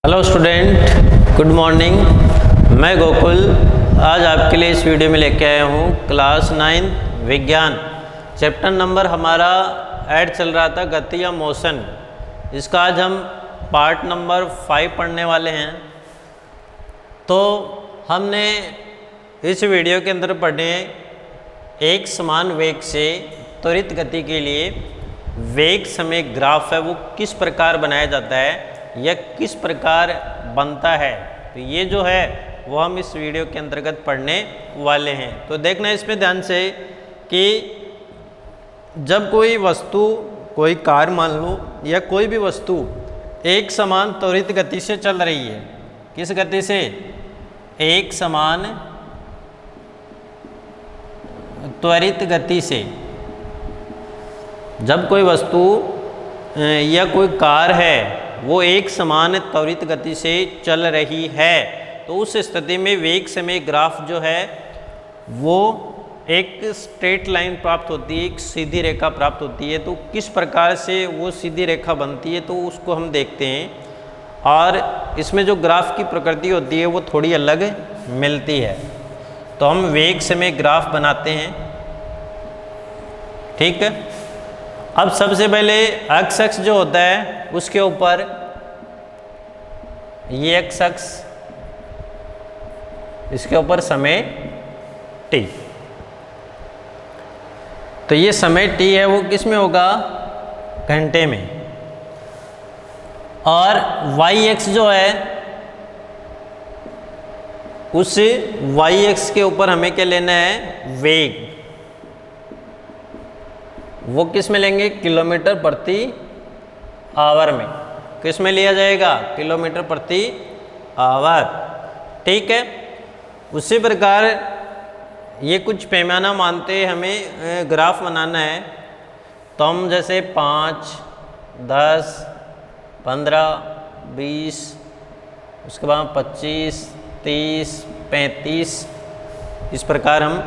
Hello student, good morning. मैं गोकुल आज आपके लिए इस वीडियो में लेके आया हूँ क्लास 9 विज्ञान। चैप्टर नंबर हमारा ऐड चल रहा था गति या मोशन। इसका आज हम पार्ट नंबर 5 पढ़ने वाले हैं। तो हमने इस वीडियो के अंदर पढ़े एक समान वेग से त्वरित गति के लिए वेग समय ग्राफ है वो किस प्रकार बनाया जाता है या किस प्रकार बनता है। तो ये जो है वो हम इस वीडियो के अंतर्गत पढ़ने वाले हैं। तो देखना इसमें ध्यान से कि जब कोई वस्तु, कोई कार मान लो या कोई भी वस्तु एक समान त्वरित गति से चल रही है। किस गति से? एक समान त्वरित गति से। जब कोई वस्तु या कोई कार है वो एक समान त्वरित गति से चल रही है तो उस स्थिति में वेग समय ग्राफ जो है वो एक स्ट्रेट लाइन प्राप्त होती है, एक सीधी रेखा प्राप्त होती है। तो किस प्रकार से वो सीधी रेखा बनती है तो उसको हम देखते हैं। और इसमें जो ग्राफ की प्रकृति होती है वो थोड़ी अलग मिलती है। तो हम वेग समय ग्राफ बनाते हैं, ठीक है। अब सबसे पहले एक्स अक्ष जो होता है उसके ऊपर ये एक्स अक्ष, इसके ऊपर समय t। तो ये समय t है वो किस में होगा? घंटे में। और वाई एक्स जो है उस वाई एक्स के ऊपर हमें क्या लेना है? वेग। वो किस में लेंगे? किलोमीटर प्रति आवर में। किस में लिया जाएगा? किलोमीटर प्रति आवर, ठीक है। उसी प्रकार ये कुछ पैमाना मानते हमें ग्राफ बनाना है। तो हम जैसे 5, 10, 15, 20, उसके बाद 25, 30, 35 इस प्रकार हम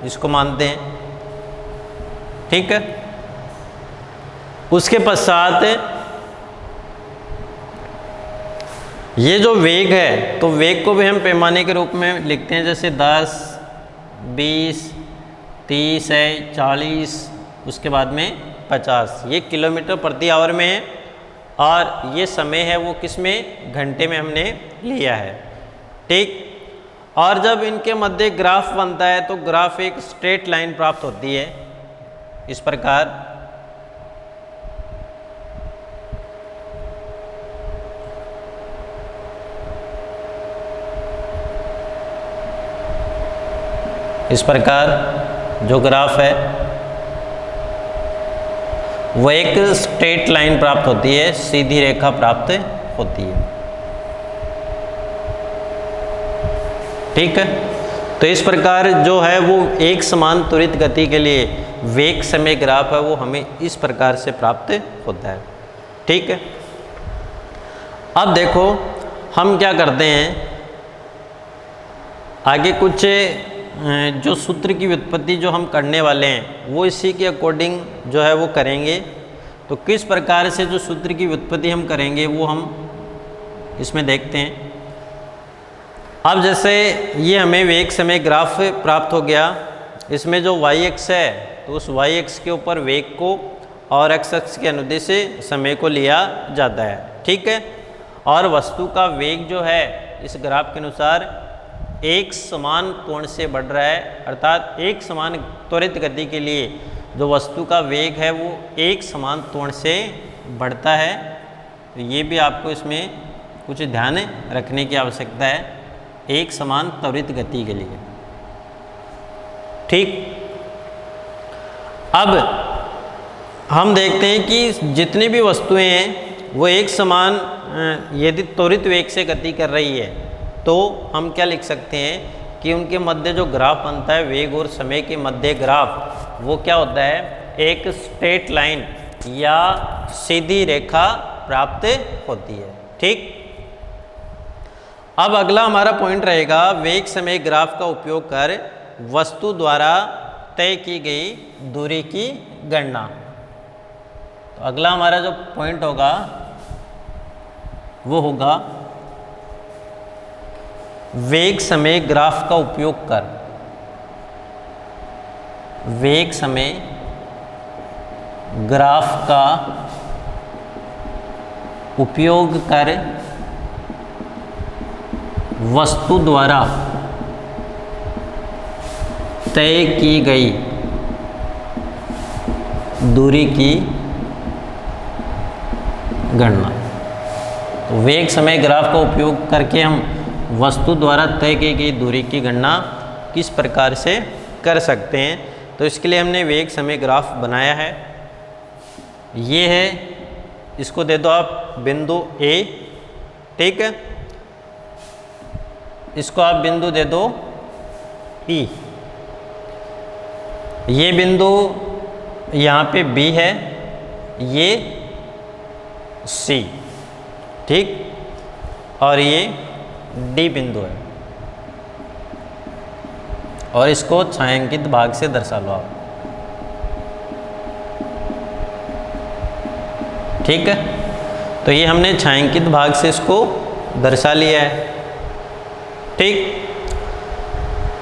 इसको मानते हैं, ठीक है। उसके पश्चात ये जो वेग है तो वेग को भी हम पैमाने के रूप में लिखते हैं। जैसे 10, 20, 30 है, 40, उसके बाद में 50। ये किलोमीटर प्रति आवर में है और ये समय है वो किस में? घंटे में हमने लिया है, ठीक। और जब इनके मध्य ग्राफ बनता है तो ग्राफ एक स्ट्रेट लाइन प्राप्त होती है इस प्रकार। इस प्रकार जो ग्राफ है वो एक स्ट्रेट लाइन प्राप्त होती है, सीधी रेखा प्राप्त होती है, ठीक है। तो इस प्रकार जो है वो एक समान त्वरित गति के लिए वेग समय ग्राफ है वो हमें इस प्रकार से प्राप्त होता है, ठीक है। अब देखो हम क्या करते हैं, आगे कुछ जो सूत्र की व्युत्पत्ति जो हम करने वाले हैं वो इसी के अकॉर्डिंग जो है वो करेंगे। तो किस प्रकार से जो सूत्र की व्युत्पत्ति हम करेंगे वो हम इसमें देखते हैं। अब जैसे ये हमें वेग समय ग्राफ प्राप्त हो गया, इसमें जो वाई एक्स है तो उस वाई एक्स के ऊपर वेग को और एक्स अक्ष के अनुदिश से समय को लिया जाता है, ठीक है। और वस्तु का वेग जो है इस ग्राफ के अनुसार एक समान कोण से बढ़ रहा है, अर्थात एक समान त्वरित गति के लिए जो वस्तु का वेग है वो एक समान कोण से बढ़ता है। तो ये भी आपको इसमें कुछ ध्यान रखने की आवश्यकता है, एक समान त्वरित गति के लिए, ठीक। अब हम देखते हैं कि जितनी भी वस्तुएं हैं वो एक समान यदि त्वरित वेग से गति कर रही है तो हम क्या लिख सकते हैं कि उनके मध्य जो ग्राफ बनता है वेग और समय के मध्य ग्राफ वो क्या होता है? एक स्ट्रेट लाइन या सीधी रेखा प्राप्त होती है, ठीक। अब अगला हमारा पॉइंट रहेगा वेग समय ग्राफ का उपयोग कर वस्तु द्वारा तय की गई दूरी की गणना। तो अगला हमारा जो पॉइंट होगा वो होगा वेग समय ग्राफ का उपयोग कर, वेग समय ग्राफ का उपयोग कर वस्तु द्वारा तय की गई दूरी की गणना। तो वेग समय ग्राफ का उपयोग करके हम वस्तु द्वारा तय की गई दूरी की गणना किस प्रकार से कर सकते हैं। तो इसके लिए हमने वेग समय ग्राफ बनाया है। ये है, इसको दे दो आप बिंदु ए, ठीक है, इसको आप बिंदु दे दो ई। ये बिंदु यहाँ पे बी है, ये सी, ठीक, और ये डी बिंदु है, और इसको छायांकित भाग से दर्शा लो आप, ठीक है। तो ये हमने छायांकित भाग से इसको दर्शा लिया है, ठीक।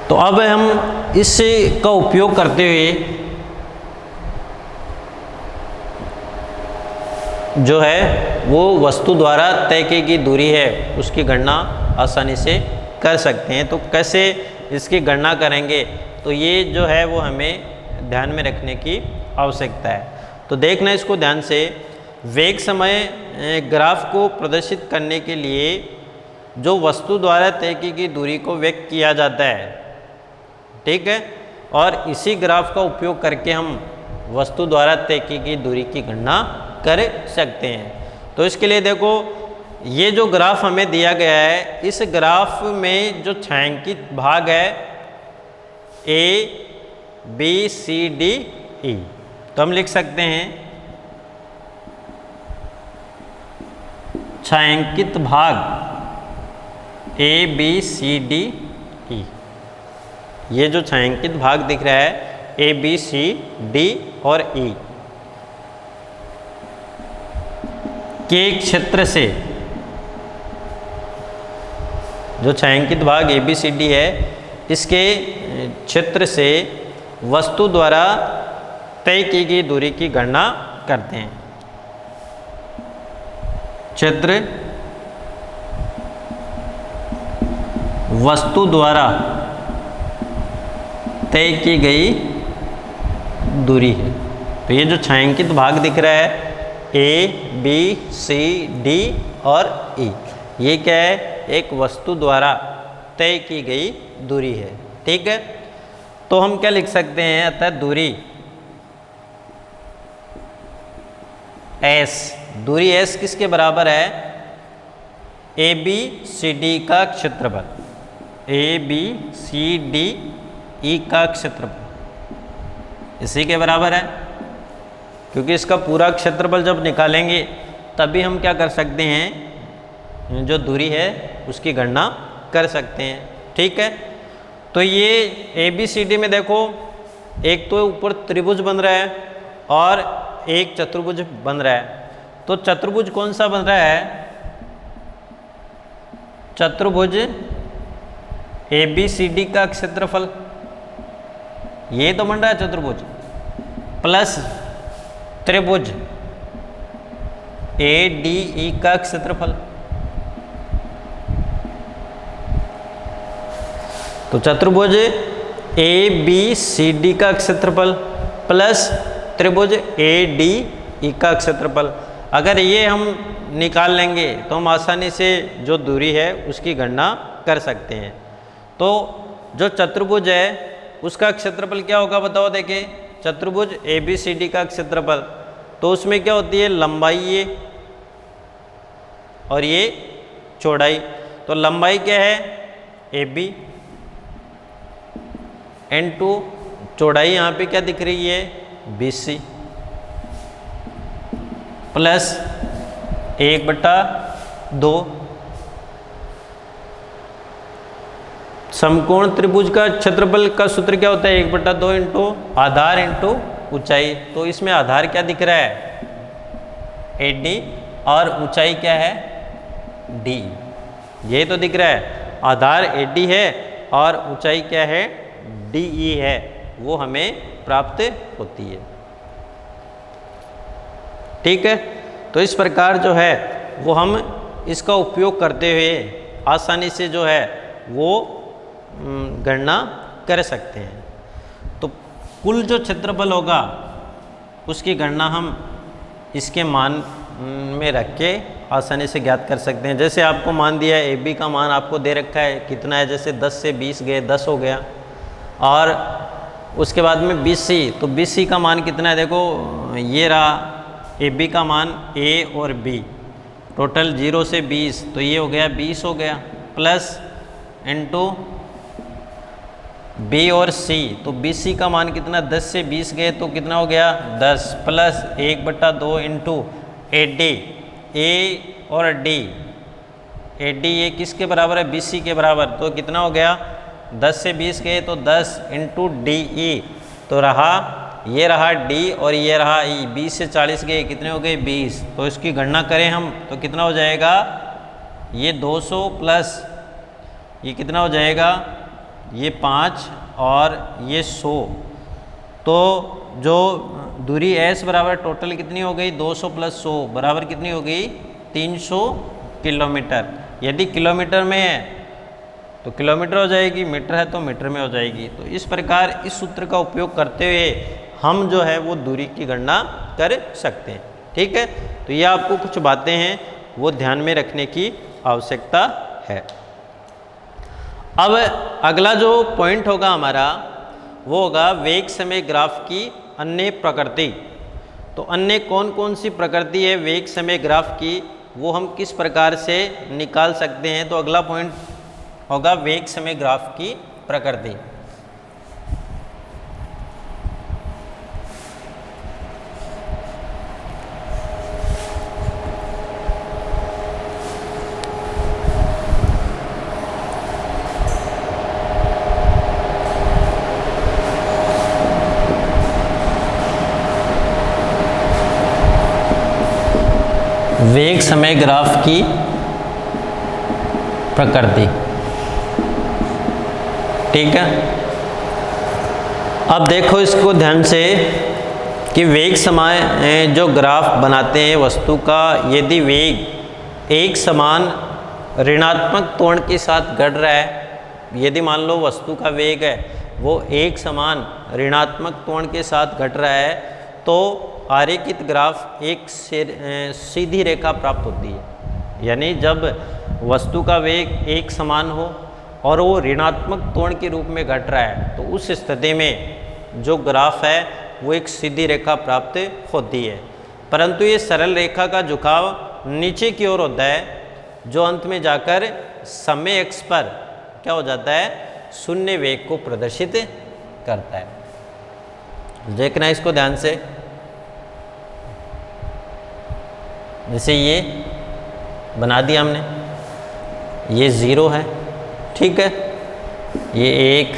तो अब हम इस का उपयोग करते हुए जो है वो वस्तु द्वारा तय की गई दूरी है उसकी गणना आसानी से कर सकते हैं। तो कैसे इसकी गणना करेंगे, तो ये जो है वो हमें ध्यान में रखने की आवश्यकता है। तो देखना इसको ध्यान से, वेग समय ग्राफ को प्रदर्शित करने के लिए जो वस्तु द्वारा तय की गई दूरी को व्यक्त किया जाता है, ठीक है, और इसी ग्राफ का उपयोग करके हम वस्तु द्वारा तय की गई दूरी की गणना कर सकते हैं। तो इसके लिए देखो, ये जो ग्राफ हमें दिया गया है, इस ग्राफ में जो छायांकित भाग है A B C D E, तो हम लिख सकते हैं छायांकित भाग A B C D E. ये जो छायांकित भाग दिख रहा है ए बी सी डी और ई के क्षेत्र से, जो छायांकित भाग ए बी सी डी है इसके क्षेत्र से वस्तु द्वारा तय की गई दूरी की गणना करते हैं। क्षेत्र वस्तु द्वारा तय की गई दूरी है। तो ये जो छायांकित भाग दिख रहा है ए बी सी डी और ई, ये क्या है, एक वस्तु द्वारा तय की गई दूरी है, ठीक है। तो हम क्या लिख सकते हैं, अतः दूरी एस, दूरी एस किसके बराबर है, ए बी सी डी का क्षेत्रफल, A B C D E का क्षेत्रफल इसी के बराबर है, क्योंकि इसका पूरा क्षेत्रफल जब निकालेंगे तभी हम क्या कर सकते हैं, जो दूरी है उसकी गणना कर सकते हैं, ठीक है। तो ये ए बी सी डी में देखो, एक तो ऊपर त्रिभुज बन रहा है और एक चतुर्भुज बन रहा है। तो चतुर्भुज कौन सा बन रहा है, चतुर्भुज ए बी सी डी का क्षेत्रफल, ये तो बन रहा है चतुर्भुज, प्लस त्रिभुज ए डी ई का क्षेत्रफल। तो चतुर्भुज ए बी सी डी का क्षेत्रफल प्लस त्रिभुज ए डी ई का क्षेत्रफल, अगर ये हम निकाल लेंगे तो हम आसानी से जो दूरी है उसकी गणना कर सकते हैं। तो जो चतुर्भुज है उसका क्षेत्रफल क्या होगा बताओ, देखिए चतुर्भुज ए बी सी डी का क्षेत्रफल, तो उसमें क्या होती है, लंबाई ये और ये चौड़ाई। तो लंबाई क्या है, ए बी, n2, चौड़ाई यहाँ पे क्या दिख रही है, बी सी, प्लस 1/2। समकोण त्रिभुज का क्षेत्रफल का सूत्र क्या होता है, 1/2 इंटू आधार इंटू ऊंचाई। तो इसमें आधार क्या दिख रहा है, AD, और ऊंचाई क्या है, D, ये तो दिख रहा है। आधार AD है और ऊंचाई क्या है DE है, वो हमें प्राप्त होती है। ठीक है, तो इस प्रकार जो है वो हम इसका उपयोग करते हुए आसानी से जो है वो गणना कर सकते हैं। तो कुल जो क्षेत्रफल होगा उसकी गणना हम इसके मान में रख के आसानी से ज्ञात कर सकते हैं। जैसे आपको मान दिया है AB का मान आपको दे रखा है कितना है, जैसे 10 से 20 गए 10 हो गया, और उसके बाद में BC, तो BC का मान कितना है, देखो ये रहा AB का मान A और B, टोटल 0 से 20, तो ये हो गया 20 हो गया, प्लस इनटू B और C, तो BC का मान कितना 10 से 20 गए तो कितना हो गया 10, प्लस 1/2 इंटू AD, A और D, AD ये किसके बराबर है BC के बराबर, तो कितना हो गया 10 से 20 गए तो 10 इंटू DE, तो रहा ये रहा D और ये रहा E, 20 से 40 गए कितने हो गए 20, तो इसकी गणना करें हम तो कितना हो जाएगा, ये 200 प्लस ये कितना हो जाएगा, ये 5 और ये 100, तो जो दूरी S बराबर टोटल कितनी हो गई 200 प्लस 100 बराबर कितनी हो गई 300 किलोमीटर। यदि किलोमीटर में है तो किलोमीटर हो जाएगी, मीटर है तो मीटर में हो जाएगी। तो इस प्रकार इस सूत्र का उपयोग करते हुए हम जो है वो दूरी की गणना कर सकते हैं। ठीक है, तो ये आपको कुछ बातें हैं वो ध्यान में रखने की आवश्यकता है। अब अगला जो पॉइंट होगा हमारा वो होगा वेग समय ग्राफ की अन्य प्रकृति। तो अन्य कौन कौन सी प्रकृति है वेग समय ग्राफ की, वो हम किस प्रकार से निकाल सकते हैं। तो अगला पॉइंट होगा वेग समय ग्राफ की प्रकृति। वेग समय ग्राफ की प्रकृति। ठीक है, अब देखो इसको ध्यान से कि वेग समय जो ग्राफ बनाते हैं वस्तु का, यदि वेग एक समान ऋणात्मक त्वरण के साथ घट रहा है, यदि मान लो वस्तु का वेग है वो एक समान ऋणात्मक त्वरण के साथ घट रहा है, तो आरेखित ग्राफ एक सीधी रेखा प्राप्त होती है। यानी जब वस्तु का वेग एक समान हो और वो ऋणात्मक त्वरण के रूप में घट रहा है, तो उस स्थिति में जो ग्राफ है वो एक सीधी रेखा प्राप्त होती है। परंतु ये सरल रेखा का झुकाव नीचे की ओर होता है, जो अंत में जाकर समय अक्ष पर क्या हो जाता है, शून्य वेग को प्रदर्शित करता है। देखना इसको ध्यान से, जैसे ये बना दिया हमने, ये 0 है, ठीक है, ये 1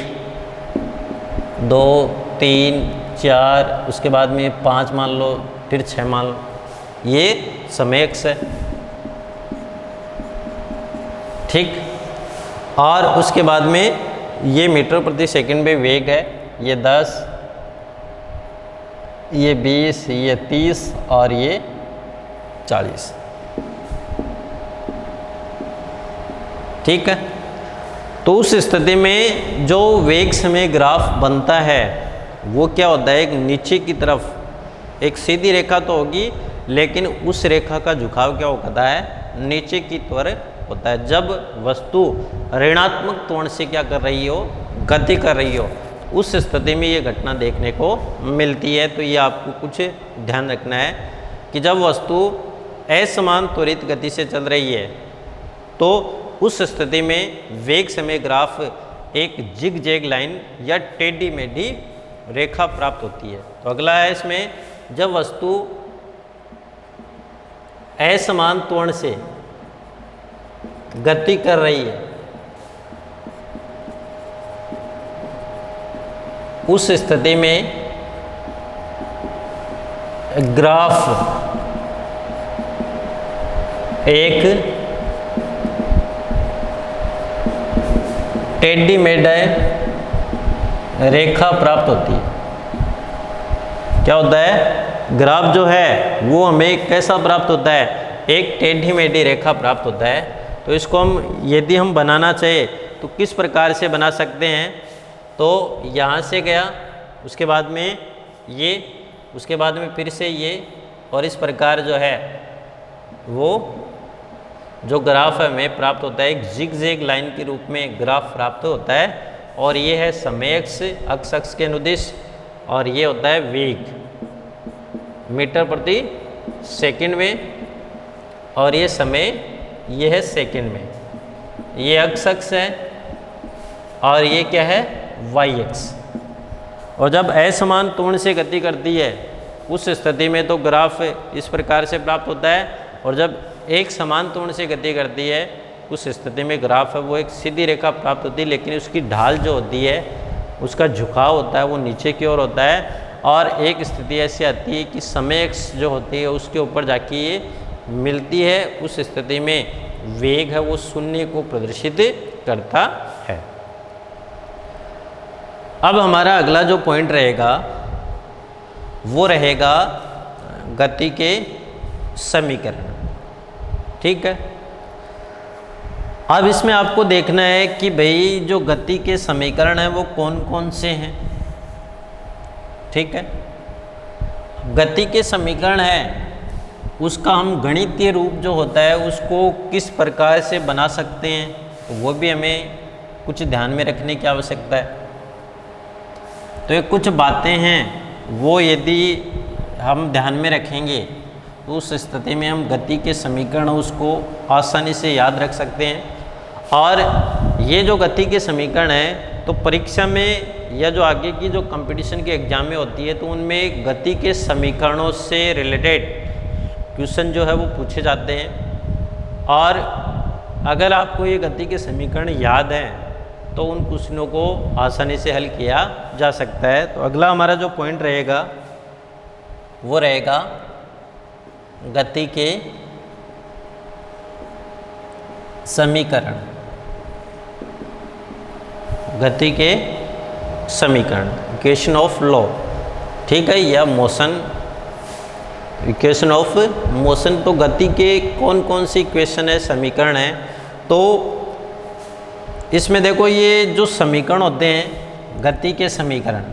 2 3 4, उसके बाद में 5 मान लो, फिर 6 मान लो, ये समय अक्ष है। ठीक, और उसके बाद में ये मीटर प्रति सेकंड में वेग है, ये 10, ये 20, ये 30 और ये 40। ठीक है, तो उस स्थिति में जो वेग समय ग्राफ बनता है वो क्या होता है, एक नीचे की तरफ एक सीधी रेखा तो होगी, लेकिन उस रेखा का झुकाव क्या होता है, नीचे की तरफ होता है। जब वस्तु ऋणात्मक त्वरण से क्या कर रही हो, गति कर रही हो, उस स्थिति में ये घटना देखने को मिलती है। तो ये आपको कुछ ध्यान रखना है कि जब वस्तु असमान त्वरित गति से चल रही है तो उस स्थिति में वेग समय ग्राफ एक जिग जैग लाइन या टेढ़ी मेढ़ी रेखा प्राप्त होती है। तो अगला है इसमें, जब वस्तु असमान त्वरण से गति कर रही है उस स्थिति में ग्राफ एक टेढ़ी मेढ़ी रेखा प्राप्त होती है। क्या होता है? ग्राफ जो है वो हमें कैसा प्राप्त होता है? एक टेढ़ी मेढ़ी रेखा प्राप्त होता है। तो इसको हम यदि हम बनाना चाहे तो किस प्रकार से बना सकते हैं? तो यहाँ से गया, उसके बाद में ये, उसके बाद में फिर से ये, और इस प्रकार जो है वो जो ग्राफ है हमें प्राप्त होता है, एक जिगजैग लाइन के रूप में ग्राफ प्राप्त होता है। और ये है समय अक्ष के अनुदिश, और ये होता है वेग मीटर प्रति सेकंड में, और ये समय ये है सेकंड में। ये अक्ष है और ये क्या है? वाई अक्ष। और जब असमान त्वरण से गति करती है उस स्थिति में तो ग्राफ इस प्रकार से प्राप्त होता है, और जब एक समान त्वरण से गति करती है उस स्थिति में ग्राफ है वो एक सीधी रेखा प्राप्त होती है, लेकिन उसकी ढाल जो होती है उसका झुकाव होता है वो नीचे की ओर होता है। और एक स्थिति ऐसी आती है कि समय अक्ष जो होती है उसके ऊपर जाके ये मिलती है, उस स्थिति में वेग है वो शून्य को प्रदर्शित करता है। अब हमारा अगला जो पॉइंट रहेगा वो रहेगा गति के समीकरण। ठीक है, अब इसमें आपको देखना है कि भाई जो गति के समीकरण हैं वो कौन कौन से हैं। ठीक है, गति के समीकरण है उसका हम गणितीय रूप जो होता है उसको किस प्रकार से बना सकते हैं, तो वो भी हमें कुछ ध्यान में रखने की आवश्यकता है। तो ये कुछ बातें हैं वो यदि हम ध्यान में रखेंगे तो उस स्थिति में हम गति के समीकरण उसको आसानी से याद रख सकते हैं। और ये जो गति के समीकरण हैं तो परीक्षा में या जो आगे की जो कंपटीशन के एग्जाम में होती है तो उनमें गति के समीकरणों से रिलेटेड क्वेश्चन जो है वो पूछे जाते हैं। और अगर आपको ये गति के समीकरण याद हैं तो उन क्वेश्चनों को आसानी से हल किया जा सकता है। तो अगला हमारा जो पॉइंट रहेगा वो रहेगा गति के समीकरण। गति के समीकरण, इक्वेशन ऑफ लॉ। ठीक है, या मोशन, इक्वेशन ऑफ मोशन। तो गति के कौन कौन सी इक्वेशन है, समीकरण है? तो इसमें देखो ये जो समीकरण होते हैं गति के समीकरण,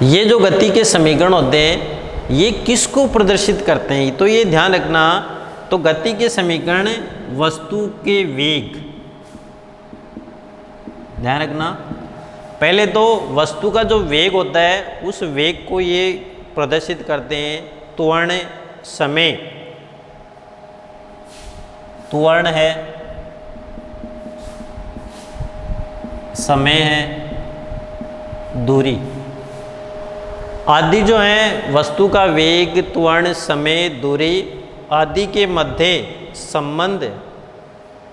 ये जो गति के समीकरण होते हैं ये किसको प्रदर्शित करते हैं? तो ये ध्यान रखना, तो गति के समीकरण वस्तु के वेग, ध्यान रखना, पहले तो वस्तु का जो वेग होता है उस वेग को ये प्रदर्शित करते हैं। त्वरण समय, त्वरण है, समय है, दूरी आदि जो है वस्तु का वेग, त्वरण, समय, दूरी आदि के मध्य संबंध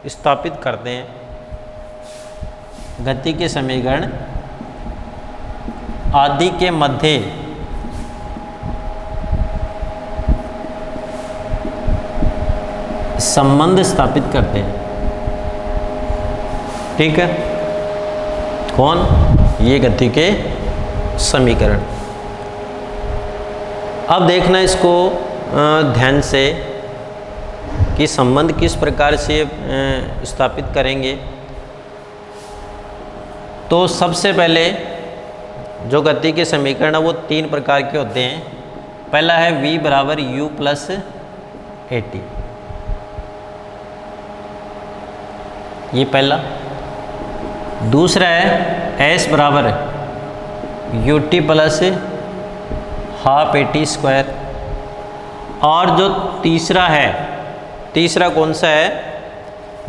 स्थापित करते हैं। गति के समीकरण आदि के मध्य संबंध स्थापित करते हैं। ठीक है, कौन? ये गति के समीकरण। अब देखना इसको ध्यान से कि संबंध किस प्रकार से स्थापित करेंगे। तो सबसे पहले जो गति के समीकरण है वो तीन प्रकार के होते हैं। पहला है v बराबर u प्लस at, ये पहला। दूसरा है s बराबर ut plus half at square. और जो तीसरा है, तीसरा कौन सा है?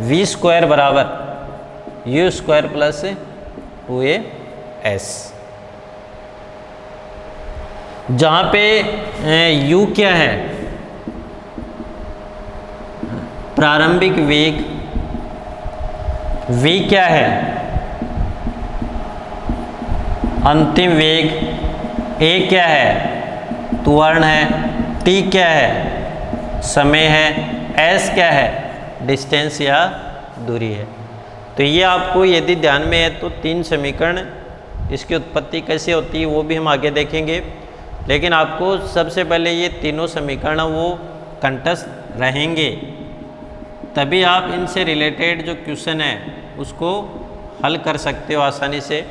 v स्क्वायर बराबर u स्क्वायर प्लस 2as, जहाँ पे u क्या है? प्रारंभिक वेग, v क्या है? अंतिम वेग, a क्या है? त्वरण है, t क्या है? समय है, एस क्या है, डिस्टेंस या दूरी है। तो ये आपको यदि ध्यान में है तो 3 समीकरण, इसकी उत्पत्ति कैसे होती है वो भी हम आगे देखेंगे, लेकिन आपको सबसे पहले ये तीनों समीकरण वो कंठस्थ रहेंगे, तभी आप इनसे रिलेटेड जो क्वेश्चन है उसको हल कर सकते हो आसानी से,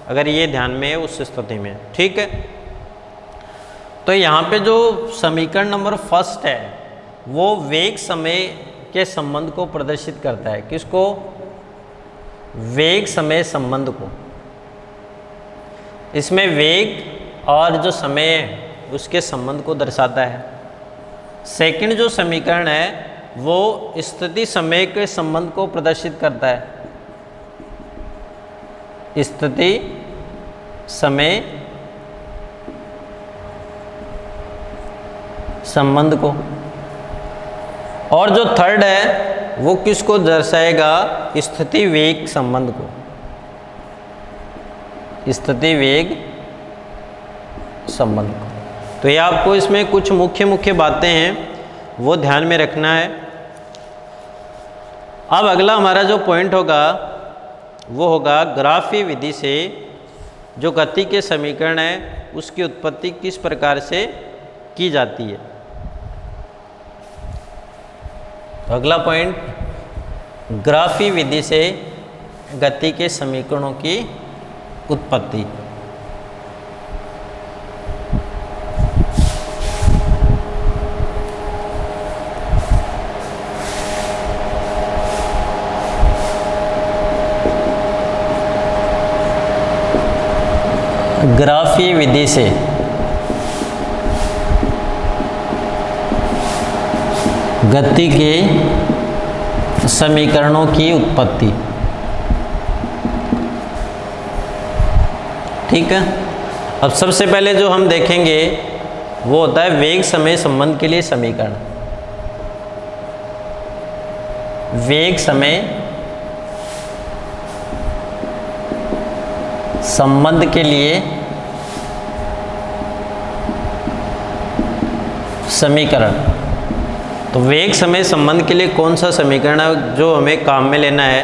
अगर ये ध्यान में है उस स्थिति में। ठीक है, तो यहाँ पे जो समीकरण नंबर फर्स्ट है वो वेग समय के संबंध को प्रदर्शित करता है। किसको? वेग समय संबंध को। इसमें वेग और जो समय है उसके संबंध को दर्शाता है। सेकंड जो समीकरण है वो स्थिति समय के संबंध को प्रदर्शित करता है, स्थिति समय संबंध को। और जो थर्ड है वो किसको दर्शाएगा? स्थिति वेग संबंध को, स्थिति वेग संबंध को। तो ये आपको इसमें कुछ मुख्य बातें हैं वो ध्यान में रखना है। अब अगला हमारा जो पॉइंट होगा वो होगा ग्राफी विधि से जो गति के समीकरण है उसकी उत्पत्ति किस प्रकार से की जाती है। तो अगला पॉइंट, ग्राफी विधि से गति के समीकरणों की उत्पत्ति। ग्राफी विधि से गति के समीकरणों की उत्पत्ति। ठीक है, अब सबसे पहले जो हम देखेंगे वो होता है वेग समय संबंध के लिए समीकरण। वेग समय संबंध के लिए समीकरण। तो वेग समय संबंध के लिए कौन सा समीकरण है जो हमें काम में लेना है?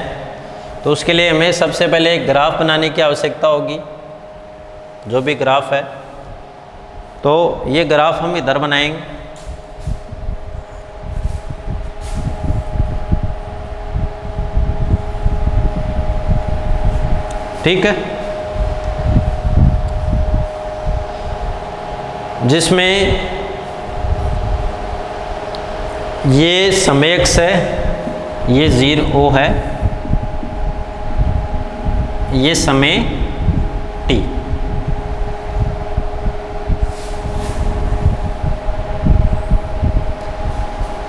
तो उसके लिए हमें सबसे पहले एक ग्राफ बनाने की आवश्यकता होगी। जो भी ग्राफ है तो ये ग्राफ हम इधर बनाएंगे। ठीक है, जिसमें ये समय अक्ष है, ये 0 है, ये समय t।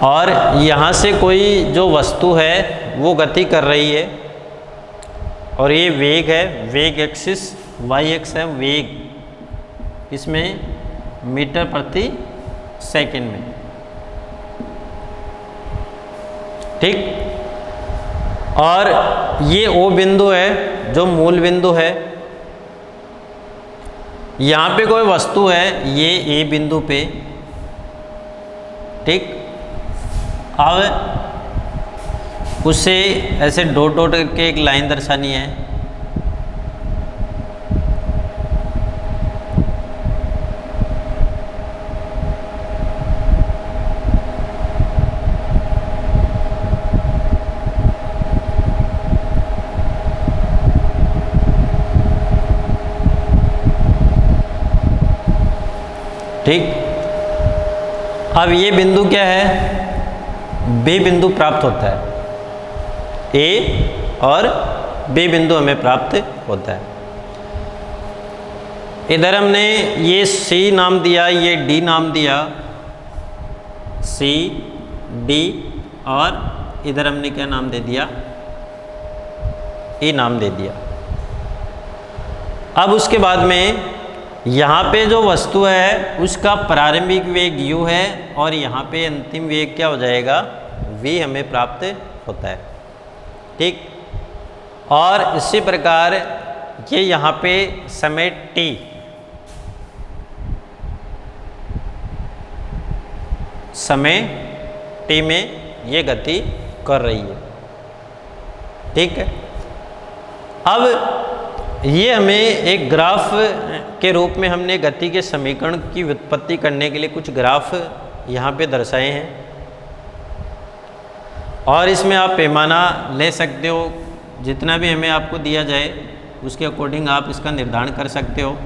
और यहाँ से कोई जो वस्तु है वो गति कर रही है और ये वेग है, वेग एक्सिस y एक्स है, वेग इसमें मीटर प्रति सेकंड में। ठीक, और ये O बिंदु है जो मूल बिंदु है। यहाँ पे कोई वस्तु है, ये A बिंदु पे। ठीक, अब उसे ऐसे डॉट डॉट करके एक लाइन दर्शानी है। ठीक, अब ये बिंदु क्या है? बी बिंदु प्राप्त होता है। ए और बी बिंदु हमें प्राप्त होता है। इधर हमने ये सी नाम दिया, ये डी नाम दिया, सी डी, और इधर हमने क्या नाम दे दिया? ई नाम दे दिया। अब उसके बाद में यहाँ पे जो वस्तु है उसका प्रारंभिक वेग u है और यहाँ पे अंतिम वेग क्या हो जाएगा? v हमें प्राप्त होता है। ठीक, और इसी प्रकार ये यहाँ पे समय t, समय टी में ये गति कर रही है। ठीक है, अब ये हमें एक ग्राफ के रूप में हमने गति के समीकरण की व्युत्पत्ति करने के लिए कुछ ग्राफ यहाँ पे दर्शाए हैं, और इसमें आप पैमाना ले सकते हो, जितना भी हमें आपको दिया जाए उसके अकॉर्डिंग आप इसका निर्धारण कर सकते हो।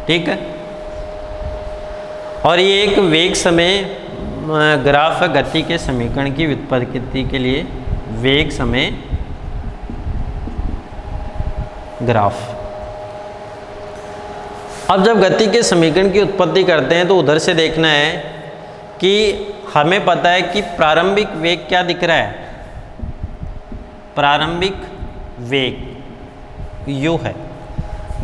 ठीक है, और ये एक वेग समय ग्राफ है गति के समीकरण की व्युत्पत्ति के लिए, वेग समय ग्राफ। अब जब गति के समीकरण की उत्पत्ति करते हैं तो उधर से देखना है कि हमें पता है कि प्रारंभिक वेग क्या दिख रहा है, प्रारंभिक वेग u है।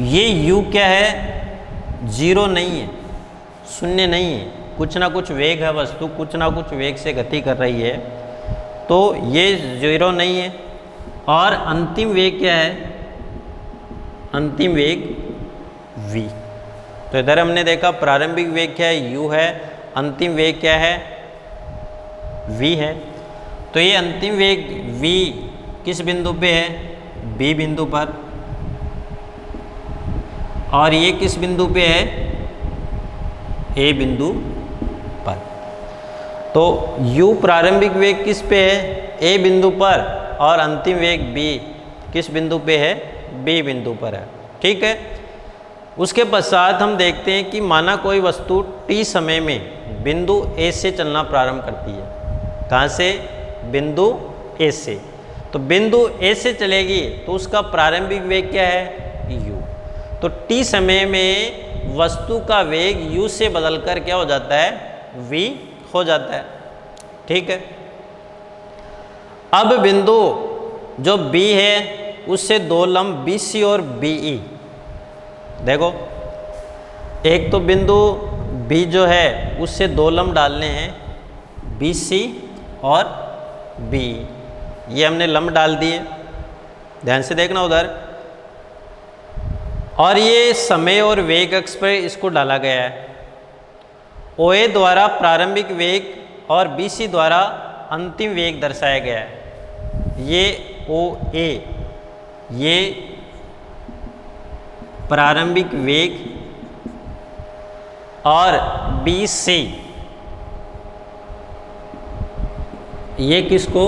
ये u क्या है, जीरो नहीं है, शून्य नहीं है, कुछ ना कुछ वेग है, वस्तु कुछ ना कुछ वेग से गति कर रही है, तो ये जीरो नहीं है। और अंतिम वेग क्या है, अंतिम वेग v। तो इधर हमने देखा प्रारंभिक वेग क्या है, u है, अंतिम वेग क्या है, v है। तो ये अंतिम वेग v किस बिंदु पे है, b बिंदु पर, और ये किस बिंदु पे है, a बिंदु पर। तो u प्रारंभिक वेग किस पे है, a बिंदु पर, और अंतिम वेग b किस बिंदु पे है, b बिंदु पर है। ठीक है, उसके पश्चात हम देखते हैं कि माना कोई वस्तु t समय में बिंदु a से चलना प्रारंभ करती है। कहाँ से, बिंदु a से। तो बिंदु a से चलेगी तो उसका प्रारंभिक वेग क्या है, u। तो t समय में वस्तु का वेग u से बदलकर क्या हो जाता है, v हो जाता है। ठीक है, अब बिंदु जो b है उससे दो लंब BC और BE, देखो एक तो बिंदु B जो है उससे दो लंब डालने हैं, BC और BE। ये हमने लंब डाल दिए, ध्यान से देखना उधर। और ये समय और वेग अक्ष पर इसको डाला गया है। OA द्वारा प्रारंभिक वेग और BC द्वारा अंतिम वेग दर्शाया गया है। ये OA ये प्रारंभिक वेग और BC ये किसको,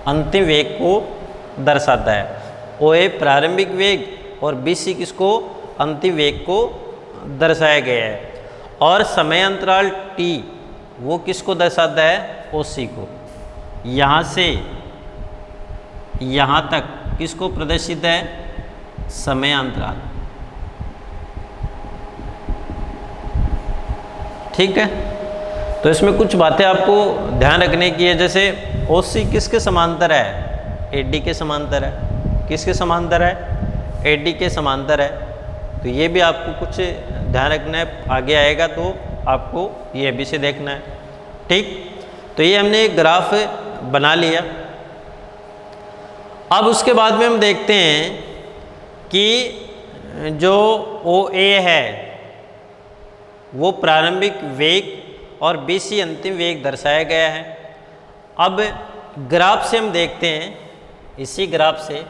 अंतिम वेग को दर्शाता है। OA प्रारंभिक वेग और BC किसको, अंतिम वेग को दर्शाया गया है। और समय अंतराल T वो किसको दर्शाता है, OC को। यहाँ से यहाँ तक किसको प्रदर्शित है, समय अंतराल। ठीक है, तो इसमें कुछ बातें आपको ध्यान रखने की है, जैसे OC किसके समांतर है, AD के समांतर है। किसके समांतर है, AD के समांतर है। तो ये भी आपको कुछ ध्यान रखना है, आगे आएगा तो आपको ये भी से देखना है। ठीक, तो ये हमने एक ग्राफ बना लिया। अब उसके बाद में हम देखते हैं कि जो OA है वो प्रारंभिक वेग और BC अंतिम वेग दर्शाया गया है। अब ग्राफ से हम देखते हैं, इसी ग्राफ से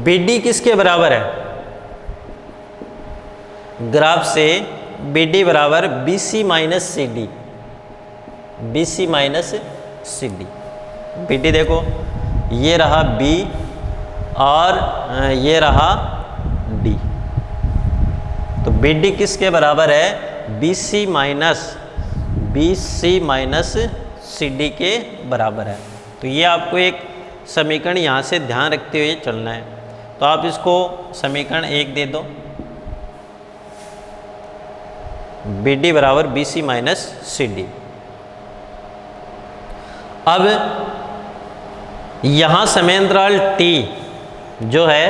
BD किसके बराबर है, ग्राफ से BD बराबर BC minus CD, BC minus CD। BD देखो ये रहा B और ये रहा D। तो BD किसके बराबर है, BC माइनस CD के बराबर है। तो ये आपको एक समीकरण यहाँ से ध्यान रखते हुए चलना है। तो आप इसको समीकरण 1 दे दो, BD बराबर BC माइनस CD। अब यहाँ समय अंतराल T जो है,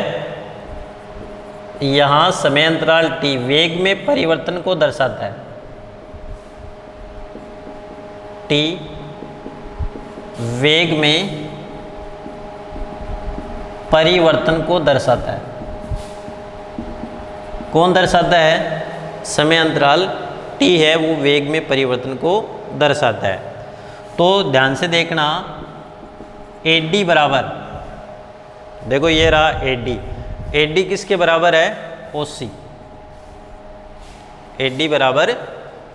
यहाँ समय अंतराल T वेग में परिवर्तन को दर्शाता है। T वेग में परिवर्तन को दर्शाता है। कौन दर्शाता है? समय अंतराल t है वो वेग में परिवर्तन को दर्शाता है। तो ध्यान से देखना, AD बराबर, देखो ये रहा AD, AD किसके बराबर है? OC, AD बराबर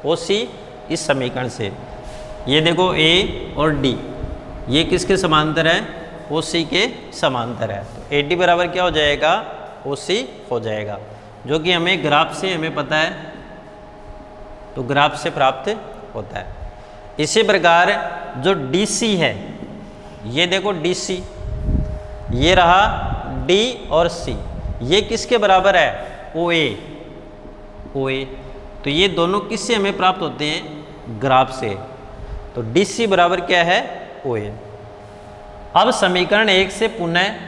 OC इस समीकरण से। ये देखो A और D ये किसके समांतर है? OC के समांतर है। तो AD बराबर क्या हो जाएगा? OC हो जाएगा, जो कि हमें ग्राफ से हमें पता है, तो ग्राफ से प्राप्त होता है। इसी प्रकार जो DC है, ये देखो DC, ये रहा D और C, ये किसके बराबर है? OA, OA। तो ये दोनों किससे हमें प्राप्त होते हैं? ग्राफ से। तो DC बराबर क्या है? OA। अब समीकरण 1 से पुनः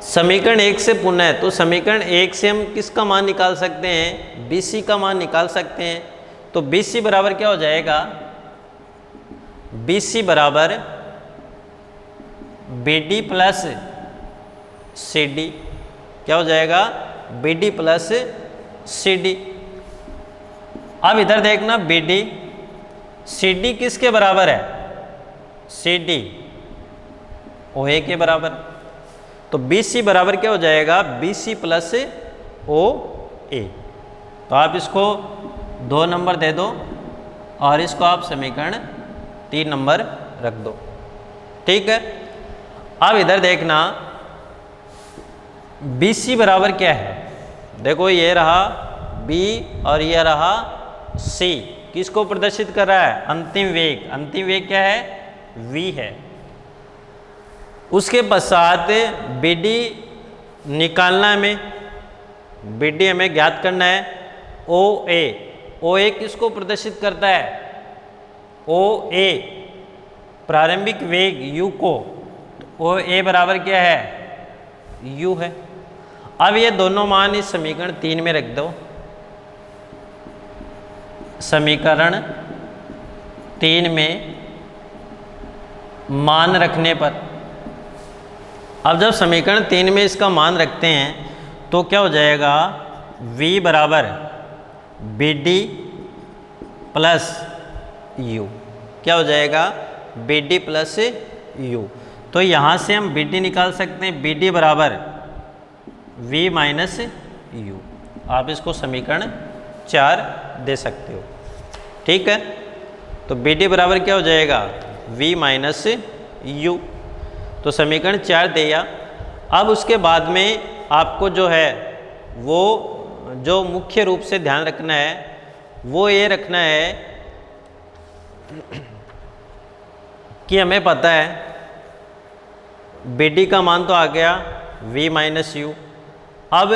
समीकरण 1 से पुनः, तो समीकरण 1 से हम किसका मान निकाल सकते हैं? BC का मान निकाल सकते हैं। तो BC बराबर क्या हो जाएगा? BC बराबर BD प्लस CD। क्या हो जाएगा? BD plus CD। अब इधर देखना, BD CD किसके बराबर है? CD OA के बराबर। तो BC बराबर क्या हो जाएगा? BC plus OA। तो आप इसको 2 नंबर दे दो और इसको आप समीकरण 3 नंबर रख दो, ठीक है। अब इधर देखना, BC बराबर क्या है? देखो ये रहा B और ये रहा C, किसको प्रदर्शित कर रहा है? अंतिम वेग। अंतिम वेग क्या है? V है। उसके पश्चात BD निकालना है हमें, BD हमें ज्ञात करना है। OA, OA किसको प्रदर्शित करता है? OA प्रारंभिक वेग U को। तो OA बराबर क्या है? U है। अब ये दोनों मान इस समीकरण 3 में रख दो। समीकरण 3 में मान रखने पर, अब जब समीकरण 3 में इसका मान रखते हैं तो क्या हो जाएगा? V बराबर BD प्लस U। क्या हो जाएगा? BD plus U। तो यहाँ से हम BD निकाल सकते हैं, BD बराबर V माइनस U। आप इसको समीकरण 4 दे सकते हो, ठीक है। तो BD बराबर क्या हो जाएगा? V minus U। तो समीकरण 4 दिया। अब उसके बाद में आपको जो है वो जो मुख्य रूप से ध्यान रखना है वो ये रखना है कि हमें पता है BD का मान तो आ गया V माइनस U। अब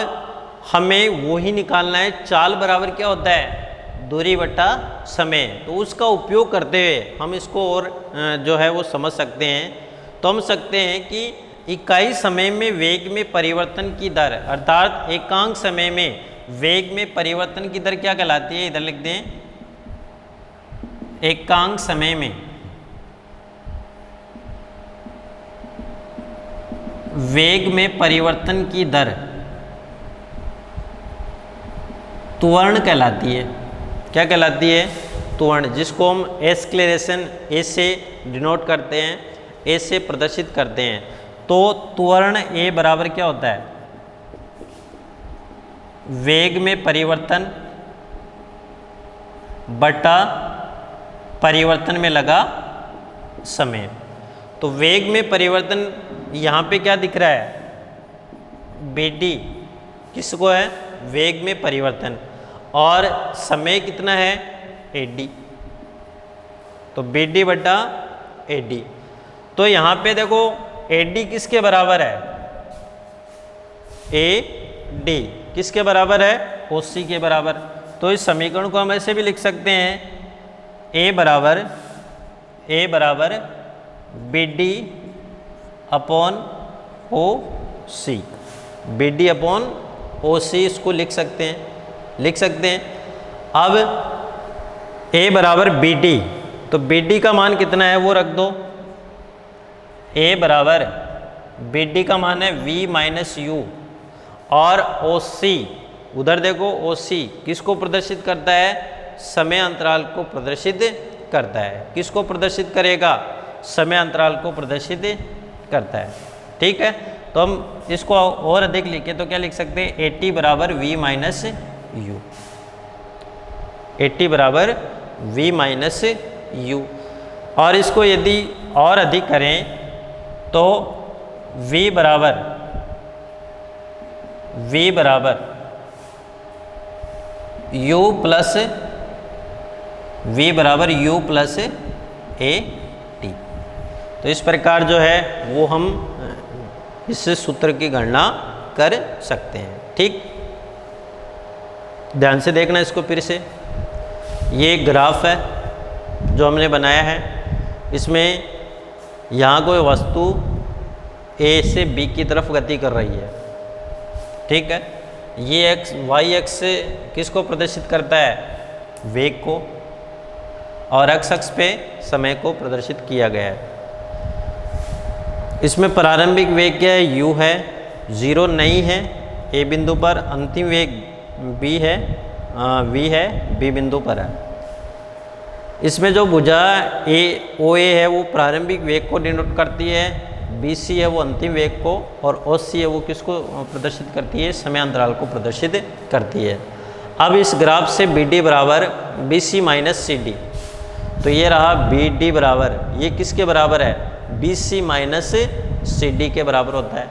हमें वो ही निकालना है, चाल बराबर क्या होता है? दूरी बटा समय। तो उसका उपयोग करते हुए हम इसको और जो है वो समझ सकते हैं। तो हम सकते हैं कि इकाई समय में वेग में परिवर्तन की दर, अर्थात एकांक समय में वेग में परिवर्तन की दर क्या कहलाती है? इधर लिख दें, एकांक समय में वेग में परिवर्तन की दर त्वरण कहलाती है। क्या कहलाती है? त्वरण, जिसको हम एक्सेलरेशन A से डिनोट करते हैं, A से प्रदर्शित करते हैं। तो त्वरण A बराबर क्या होता है? वेग में परिवर्तन बटा परिवर्तन में लगा समय। तो वेग में परिवर्तन यहाँ पे क्या दिख रहा है? BD किसको है? वेग में परिवर्तन। और समय कितना है? AD। तो BD बटा AD। तो यहाँ पे देखो AD किसके बराबर है? AD किसके बराबर है? OC के बराबर। तो इस समीकरण को हम ऐसे भी लिख सकते हैं, A बराबर BD upon OC। BD upon OC इसको लिख सकते हैं। अब A बराबर BD, तो BD का मान कितना है वो रख दो। A बराबर बी डी का मान है v माइनस यू, और ओ सी, उधर देखो ओ सी किसको प्रदर्शित करता है, समय अंतराल को प्रदर्शित करता है। किसको प्रदर्शित करेगा, समय अंतराल को प्रदर्शित करता है। ठीक है, तो हम इसको और अधिक लिखे तो क्या लिख सकते हैं, AT बराबर v माइनस यू, AT बराबर v माइनस यू। और इसको यदि और अधिक करें तो v बराबर u प्लस AT। तो इस प्रकार जो है वो हम इस सूत्र की गणना कर सकते हैं। ठीक, ध्यान से देखना इसको फिर से। ये एक ग्राफ है जो हमने बनाया है, इसमें यहाँ कोई वस्तु A से B की तरफ गति कर रही है। ठीक है, ये y अक्ष से किसको प्रदर्शित करता है, वेग को, और x अक्ष पे समय को प्रदर्शित किया गया है। इसमें प्रारंभिक वेग क्या है, u है, 0 नहीं है A बिंदु पर, अंतिम वेग v है B बिंदु पर है। इसमें जो भुजा OA है वो प्रारंभिक वेग को डिनोट करती है, BC है वो अंतिम वेग को, और OC है वो किसको प्रदर्शित करती है, समय अंतराल को प्रदर्शित करती है। अब इस ग्राफ से BD बराबर BC माइनस CD, तो ये रहा BD बराबर, ये किसके बराबर है, BC माइनस CD के बराबर होता है।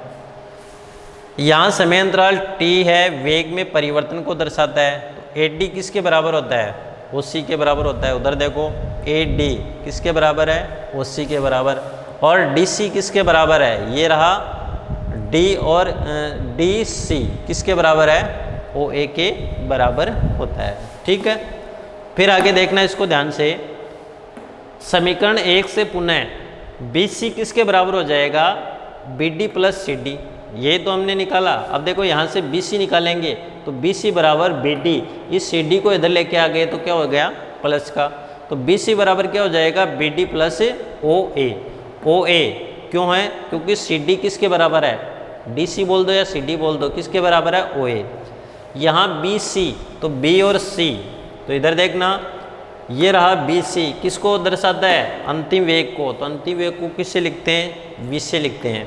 यहाँ समय अंतराल T है, वेग में परिवर्तन को दर्शाता है, तो AD किसके बराबर होता है, OC के बराबर होता है। उधर देखो AD किसके बराबर है, OC के बराबर, और DC किसके बराबर है, ये रहा D, और DC किसके बराबर है, OA के बराबर होता है। ठीक है, फिर आगे देखना इसको ध्यान से। समीकरण 1 से पुनः BC किसके बराबर हो जाएगा, BD प्लस CD, ये तो हमने निकाला। अब देखो यहाँ से BC निकालेंगे तो BC बराबर BD, इस CD को इधर लेके आ गए तो क्या हो गया, प्लस का, तो BC बराबर क्या हो जाएगा, BD प्लस OA। OA क्यों है, क्योंकि CD किसके बराबर है, DC बोल दो या CD बोल दो, किसके बराबर है, OA। यहाँ BC तो B और C, तो इधर देखना ये रहा BC, किसको दर्शाता है, अंतिम वेग को, तो अंतिम वेग को किससे लिखते हैं, V से लिखते हैं।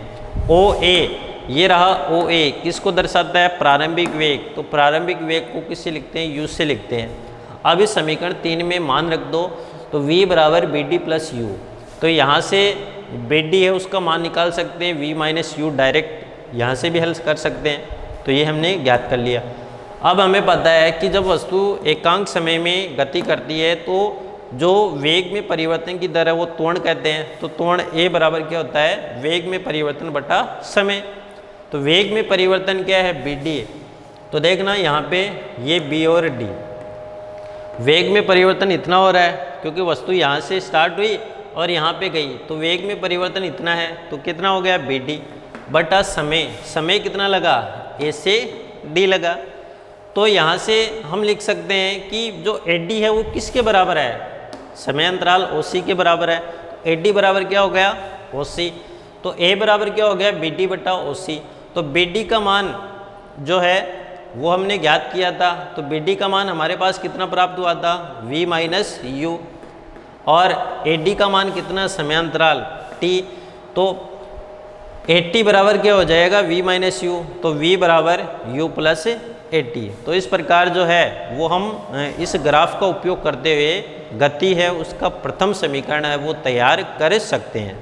OA, ये रहा OA, किसको दर्शाता है, प्रारंभिक वेग, तो प्रारंभिक वेग को किससे लिखते हैं, U से लिखते हैं। अब इस समीकरण 3 में मान रख दो, तो V बराबर BD प्लस U, तो यहाँ से BD है उसका मान निकाल सकते हैं, V माइनस U डायरेक्ट यहाँ से भी हल कर सकते हैं, तो ये हमने ज्ञात कर लिया। अब हमें पता है कि जब वस्तु एकांक समय में गति करती है तो जो वेग में परिवर्तन की दर है वो त्वरण कहते हैं। तो त्वरण A बराबर क्या होता है, वेग में परिवर्तन बटा समय। तो वेग में परिवर्तन क्या है, BD। तो देखना यहाँ पे ये B और D, वेग में परिवर्तन इतना हो रहा है क्योंकि वस्तु यहाँ से स्टार्ट हुई और यहाँ पे गई, तो वेग में परिवर्तन इतना है, तो कितना हो गया, BD बटा समय। समय कितना लगा, A से D लगा। तो यहाँ से हम लिख सकते हैं कि जो AD है वो किसके बराबर है, समय अंतराल OC के बराबर है। AD बराबर क्या हो गया, OC, तो A बराबर क्या हो गया, BD बटा OC। तो BD का मान जो है वो हमने ज्ञात किया था, तो BD का मान हमारे पास कितना प्राप्त हुआ था, V माइनस U, और AD का मान कितना, समय अंतराल T, तो AT बराबर क्या हो जाएगा, V माइनस U, तो V बराबर U प्लस AT। तो इस प्रकार जो है वो हम इस ग्राफ का उपयोग करते हुए गति है उसका प्रथम समीकरण है वो तैयार कर सकते हैं।